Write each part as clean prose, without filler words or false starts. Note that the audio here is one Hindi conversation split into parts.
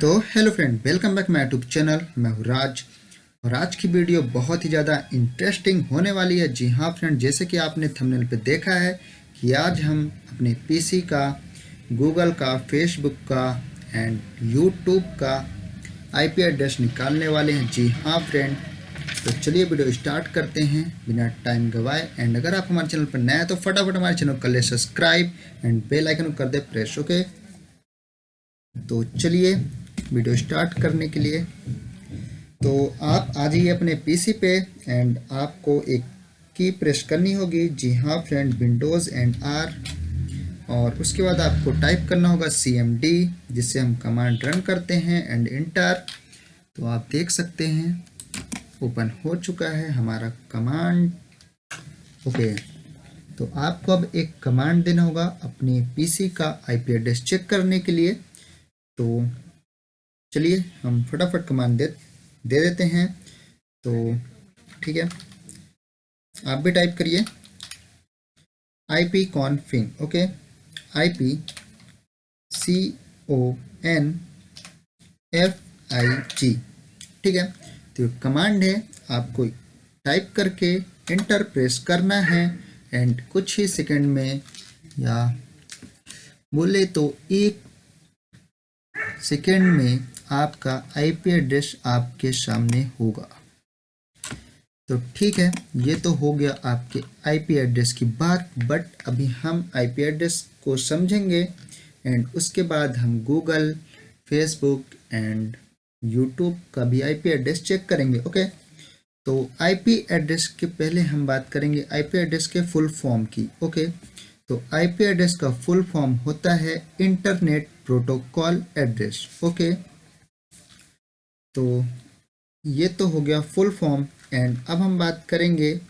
तो hello friend, welcome back my YouTube channel. मैं हूँ राज और आज की वीडियो बहुत ही ज़्यादा इंटरेस्टिंग होने वाली है। जी हाँ फ्रेंड, जैसे कि आपने थंबनेल पे देखा है कि आज हम अपने पीसी का, गूगल का, फेसबुक का एंड यूट्यूब का आईपी एड्रेस निकालने वाले हैं। जी हाँ फ्रेंड, तो चलिए वीडियो स्टार्ट करते हैं बिना टाइम गवाए। एंड अगर आप हमारे चैनल पर नए हैं तो फटाफट हमारे चैनल को कर ले सब्सक्राइब एंड बेल आइकन को कर दे प्रेस। ओके, तो चलिए वीडियो स्टार्ट करने के लिए तो आप आ जाइए अपने पीसी पे एंड आपको एक की प्रेस करनी होगी। जी हाँ फ्रेंड, विंडोज़ एंड आर, और उसके बाद आपको टाइप करना होगा CMD, जिससे हम कमांड रन करते हैं, एंड इंटर। तो आप देख सकते हैं ओपन हो चुका है हमारा कमांड। ओके, तो आपको अब एक कमांड देना होगा अपने पीसी का आईपी एड्रेस चेक करने के लिए। तो चलिए हम फटाफट कमांड दे देते हैं। तो ठीक है, आप भी टाइप करिए ipconfig। Okay, IPCONFIG। ठीक है, तो कमांड है, आपको टाइप करके इंटर प्रेस करना है एंड कुछ ही सेकंड में, या बोले तो 1 सेकंड में आपका आईपी एड्रेस आपके सामने होगा। तो ठीक है, ये तो हो गया आपके आईपी एड्रेस की बात, बट अभी हम आईपी एड्रेस को समझेंगे एंड उसके बाद हम गूगल, फेसबुक एंड यूट्यूब का भी आईपी एड्रेस चेक करेंगे। ओके, तो आईपी एड्रेस के पहले हम बात करेंगे आईपी एड्रेस के फुल फॉर्म की। ओके, तो आईपी एड्रेस का फुल फॉर्म होता है इंटरनेट प्रोटोकॉल एड्रेस। ओके, तो ये तो हो गया फुल फॉर्म एंड अब हम बात करेंगे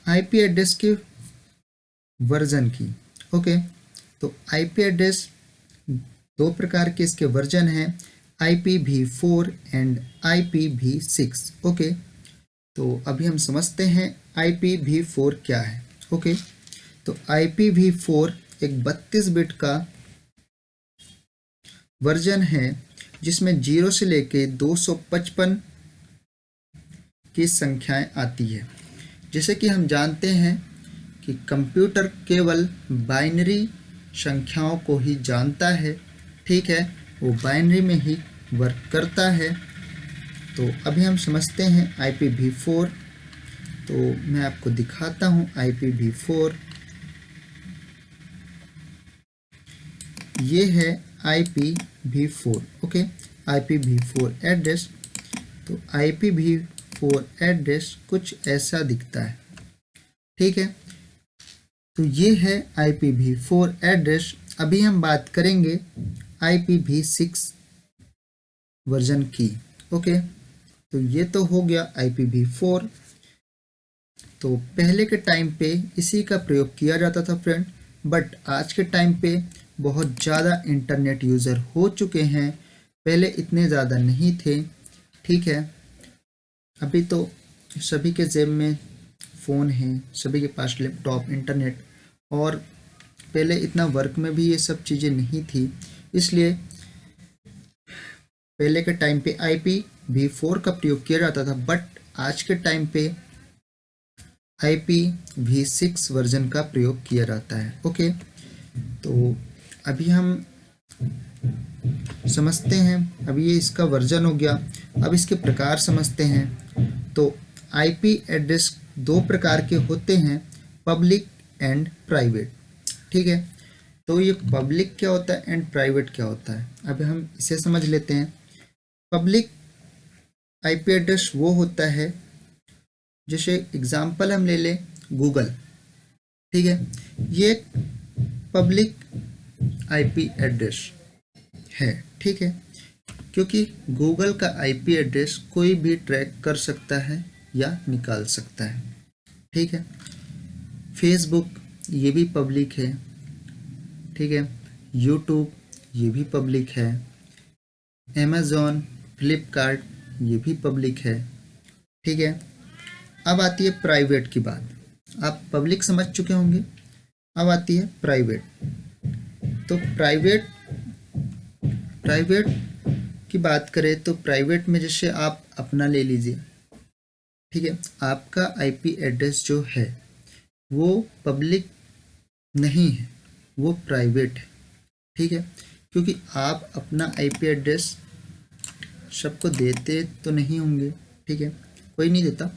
आईपी एड्रेस के वर्जन की। ओके, तो आईपी एड्रेस 2 प्रकार के इसके वर्जन हैं, IPv4 एंड IPv6। ओके, तो अभी हम समझते हैं IPv4 क्या है। ओके, तो IPv4 एक 32 बिट का वर्जन है जिसमें 0 से लेके 255 की संख्याएं आती है। जैसे कि हम जानते हैं कि कंप्यूटर केवल बाइनरी संख्याओं को ही जानता है। ठीक है, वो बाइनरी में ही वर्क करता है। तो अभी हम समझते हैं IPv4। तो मैं आपको दिखाता हूँ IPv4। ये है IPv4। Okay, IPv4 address. तो IPv4 एड्रेस कुछ ऐसा दिखता है। ठीक है, तो ये है IPv4 एड्रेस। अभी हम बात करेंगे IPv6 वर्जन की। ओके, तो ये तो हो गया IPv4। तो पहले के टाइम पे इसी का प्रयोग किया जाता था फ्रेंड, बट आज के टाइम पे बहुत ज़्यादा इंटरनेट यूज़र हो चुके हैं, पहले इतने ज़्यादा नहीं थे। ठीक है, अभी तो सभी के जेब में फ़ोन है, सभी के पास लैपटॉप, इंटरनेट, और पहले इतना वर्क में भी ये सब चीज़ें नहीं थी, इसलिए पहले के टाइम पे IPv4 का प्रयोग किया जाता था। बट आज के टाइम पे IPv6 वर्जन का प्रयोग किया जाता है। ओके, तो अभी हम समझते हैं, अभी ये इसका वर्जन हो गया, अब इसके प्रकार समझते हैं। तो आईपी एड्रेस 2 प्रकार के होते हैं, पब्लिक एंड प्राइवेट। ठीक है, तो ये पब्लिक क्या होता है एंड प्राइवेट क्या होता है, अब हम इसे समझ लेते हैं। पब्लिक आईपी एड्रेस वो होता है, जैसे एग्जांपल हम ले लें गूगल। ठीक है, ये पब्लिक आईपी एड्रेस है। ठीक है, क्योंकि गूगल का आईपी एड्रेस कोई भी ट्रैक कर सकता है या निकाल सकता है। ठीक है, फेसबुक ये भी पब्लिक है। ठीक है, यूट्यूब ये भी पब्लिक है, अमेज़ॉन, फ्लिपकार्ट ये भी पब्लिक है। ठीक है, अब आती है प्राइवेट की बात। आप पब्लिक समझ चुके होंगे, अब आती है प्राइवेट। तो प्राइवेट की बात करें तो प्राइवेट में जैसे आप अपना ले लीजिए, ठीक है, आपका आईपी एड्रेस जो है वो पब्लिक नहीं है, वो प्राइवेट है, ठीक है, क्योंकि आप अपना आईपी एड्रेस सबको देते तो नहीं होंगे, ठीक है, कोई नहीं देता।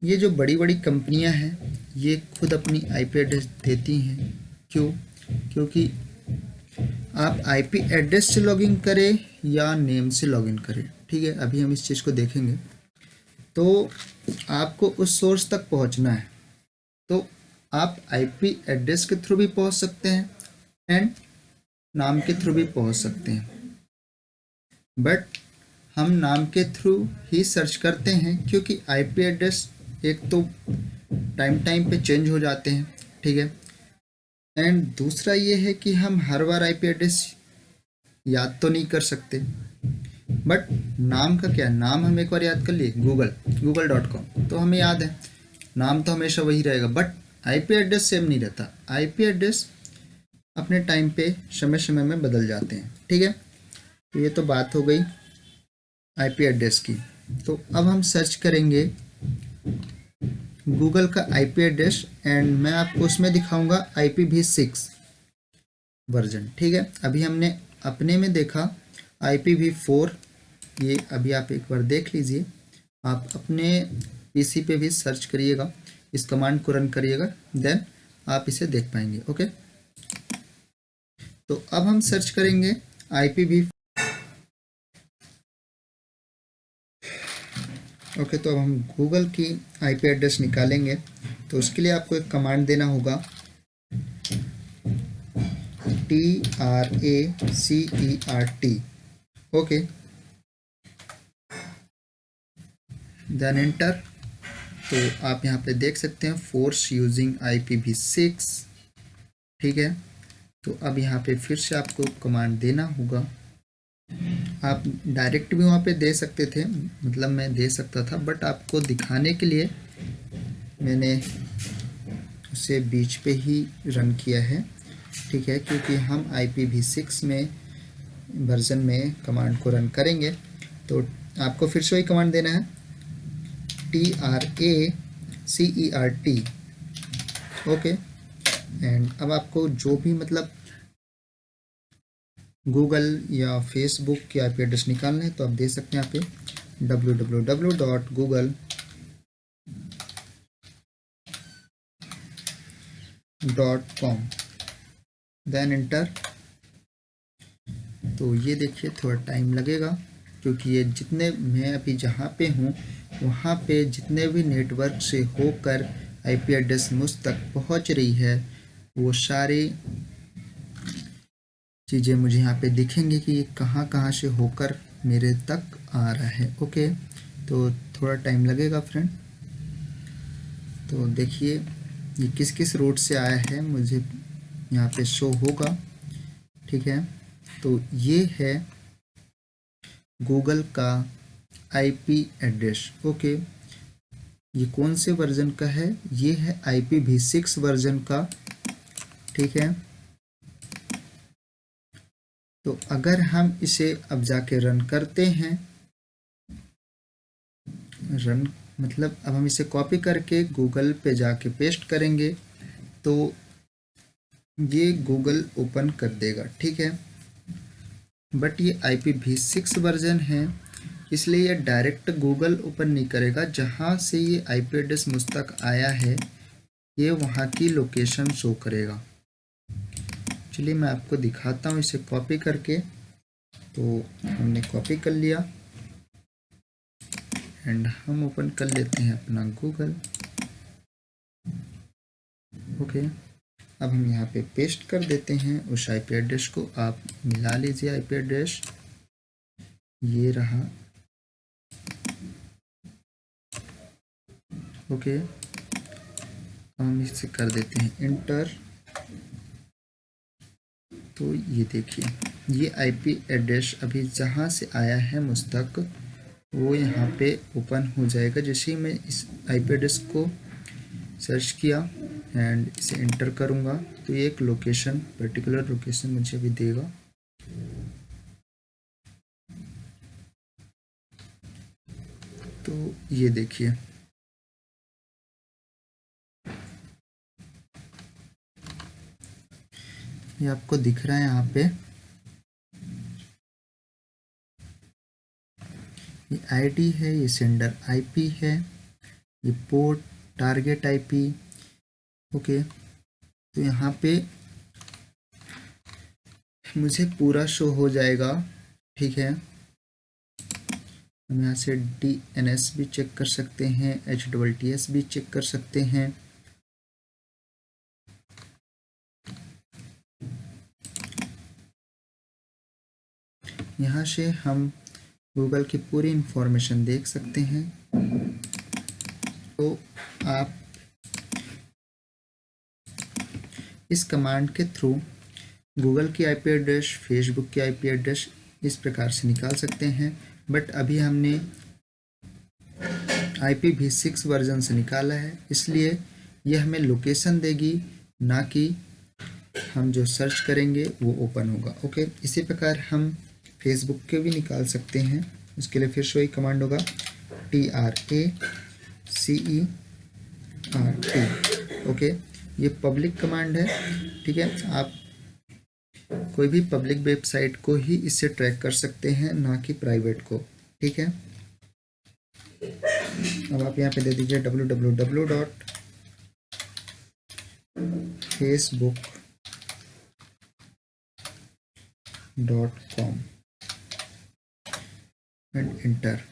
ये जो बड़ी बड़ी कंपनियां हैं ये खुद अपनी आईपी एड्रेस देती हैं। क्यों? क्योंकि आप आईपी एड्रेस से लॉगिन करें या नेम से लॉगिन करें, ठीक है, अभी हम इस चीज़ को देखेंगे। तो आपको उस सोर्स तक पहुंचना है, तो आप आईपी एड्रेस के थ्रू भी पहुंच सकते हैं एंड नाम के थ्रू भी पहुंच सकते हैं, बट हम नाम के थ्रू ही सर्च करते हैं क्योंकि आईपी एड्रेस एक तो टाइम पे चेंज हो जाते हैं, ठीक है, एंड दूसरा ये है कि हम हर बार आईपी एड्रेस याद तो नहीं कर सकते। बट नाम का क्या, नाम हम एक बार याद कर लिए google.com, तो हमें याद है, नाम तो हमेशा वही रहेगा, बट आईपी एड्रेस सेम नहीं रहता। आईपी एड्रेस अपने टाइम पे समय समय में बदल जाते हैं, ठीक है। तो ये तो बात हो गई आईपी एड्रेस की। तो अब हम सर्च करेंगे गूगल का आईपी एड्रेस एंड मैं आपको उसमें दिखाऊंगा IPv6 वर्जन, ठीक है। अभी हमने अपने में देखा IPv4, ये अभी आप एक बार देख लीजिए, आप अपने पीसी पे भी सर्च करिएगा, इस कमांड को रन करिएगा, देन आप इसे देख पाएंगे, ओके। तो अब हम सर्च करेंगे ओके, तो अब हम गूगल की आईपी एड्रेस निकालेंगे। तो उसके लिए आपको एक कमांड देना होगा TRACERT, ओके, देन एंटर। तो आप यहाँ पे देख सकते हैं फोर्स यूजिंग IPv6, ठीक है। तो अब यहाँ पे फिर से आपको कमांड देना होगा। आप डायरेक्ट भी वहाँ पे दे सकते थे, मतलब मैं दे सकता था, बट आपको दिखाने के लिए मैंने उसे बीच पे ही रन किया है, ठीक है, क्योंकि हम IPv6 में वर्जन में कमांड को रन करेंगे। तो आपको फिर से वही कमांड देना है TRACERT, ओके। एंड अब आपको जो भी मतलब गूगल या फेसबुक की आईपी एड्रेस निकालना है तो आप दे सकते हैं यहाँ पे www.google.com, देन एंटर। तो ये देखिए थोड़ा टाइम लगेगा क्योंकि ये जितने मैं अभी जहाँ पे हूँ वहाँ पे जितने भी नेटवर्क से होकर आईपी एड्रेस मुझ तक पहुँच रही है वो सारी चीज़ें मुझे यहाँ पे दिखेंगी कि ये कहाँ कहाँ से होकर मेरे तक आ रहा है, ओके। तो थोड़ा टाइम लगेगा फ्रेंड। तो देखिए ये किस किस रूट से आया है मुझे यहाँ पे शो होगा, ठीक है। तो ये है गूगल का आईपी एड्रेस, ओके। ये कौन से वर्जन का है? ये है IPv6 वर्जन का, ठीक है। तो अगर हम इसे अब जाके रन करते हैं, रन मतलब अब हम इसे कॉपी करके गूगल पे जाके पेस्ट करेंगे तो ये गूगल ओपन कर देगा, ठीक है। बट ये IPv6 वर्जन है इसलिए ये डायरेक्ट गूगल ओपन नहीं करेगा। जहाँ से ये आईपी एड्रेस मुझ तक आया है ये वहाँ की लोकेशन शो करेगा। चलिए मैं आपको दिखाता हूँ इसे कॉपी करके। तो हमने कॉपी कर लिया एंड हम ओपन कर लेते हैं अपना गूगल, ओके। अब हम यहाँ पे पेस्ट कर देते हैं उस आईपी एड्रेस को। आप मिला लीजिए आईपी एड्रेस, ये रहा, ओके। हम इसे कर देते हैं इंटर। तो ये देखिए ये आईपी एड्रेस अभी जहाँ से आया है मुझ तक वो यहाँ पे ओपन हो जाएगा। जैसे ही मैं इस आईपी एड्रेस को सर्च किया एंड इसे एंटर करूँगा तो ये एक लोकेशन, पर्टिकुलर लोकेशन मुझे अभी देगा। तो ये देखिए, ये आपको दिख रहा है यहाँ पे, ये आईडी है, ये सेंडर आईपी है, ये पोर्ट, टारगेट आईपी। ओके, तो यहाँ पे मुझे पूरा शो हो जाएगा, ठीक है। हम यहाँ से DNS भी चेक कर सकते हैं, HTTPS भी चेक कर सकते हैं। यहाँ से हम गूगल की पूरी इंफॉर्मेशन देख सकते हैं। तो आप इस कमांड के थ्रू गूगल की आईपी एड्रेस, फेसबुक की आईपी एड्रेस इस प्रकार से निकाल सकते हैं। बट अभी हमने IPv6 वर्जन से निकाला है, इसलिए यह हमें लोकेशन देगी, ना कि हम जो सर्च करेंगे वो ओपन होगा। ओके, इसी प्रकार हम फेसबुक के भी निकाल सकते हैं। उसके लिए फिर से वही कमांड होगा, TRACERT। ओके, ये पब्लिक कमांड है, ठीक है। आप कोई भी पब्लिक वेबसाइट को ही इससे ट्रैक कर सकते हैं, ना कि प्राइवेट को, ठीक है। अब आप यहाँ पे दे दीजिए www.facebook.com एंड इंटर।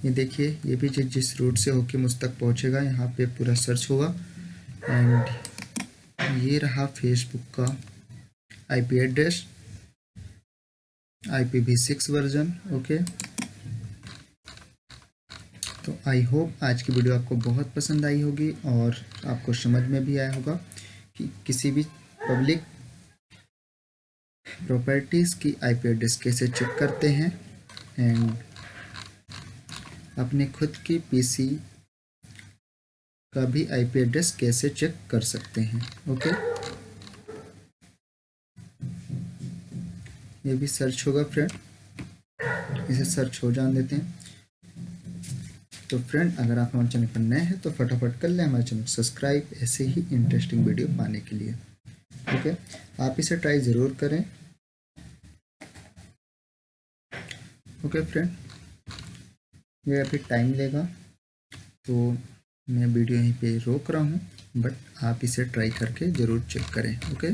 ये देखिए, ये भी जिस रूट से होके मुझ तक पहुँचेगा, यहाँ पे पूरा सर्च होगा। एंड ये रहा फेसबुक का IP address, IPv6 version. Okay, तो आई होप आज की वीडियो आपको बहुत पसंद आई होगी और आपको समझ में भी आया होगा कि किसी भी पब्लिक प्रॉपर्टीज़ की आईपी एड्रेस कैसे चेक करते हैं एंड अपने खुद की पीसी का भी आईपी एड्रेस कैसे चेक कर सकते हैं। ओके, ये भी सर्च होगा फ्रेंड, इसे सर्च हो जाने देते हैं। तो फ्रेंड, अगर आप हमारे चैनल पर नए हैं तो फटाफट कर लें हमारे चैनल को सब्सक्राइब, ऐसे ही इंटरेस्टिंग वीडियो पाने के लिए। ओके, आप इसे ट्राई ज़रूर करें। ओके फ्रेंड, ये अभी टाइम लेगा, तो मैं वीडियो यहीं पे रोक रहा हूँ, बट आप इसे ट्राई करके ज़रूर चेक करें। ओके।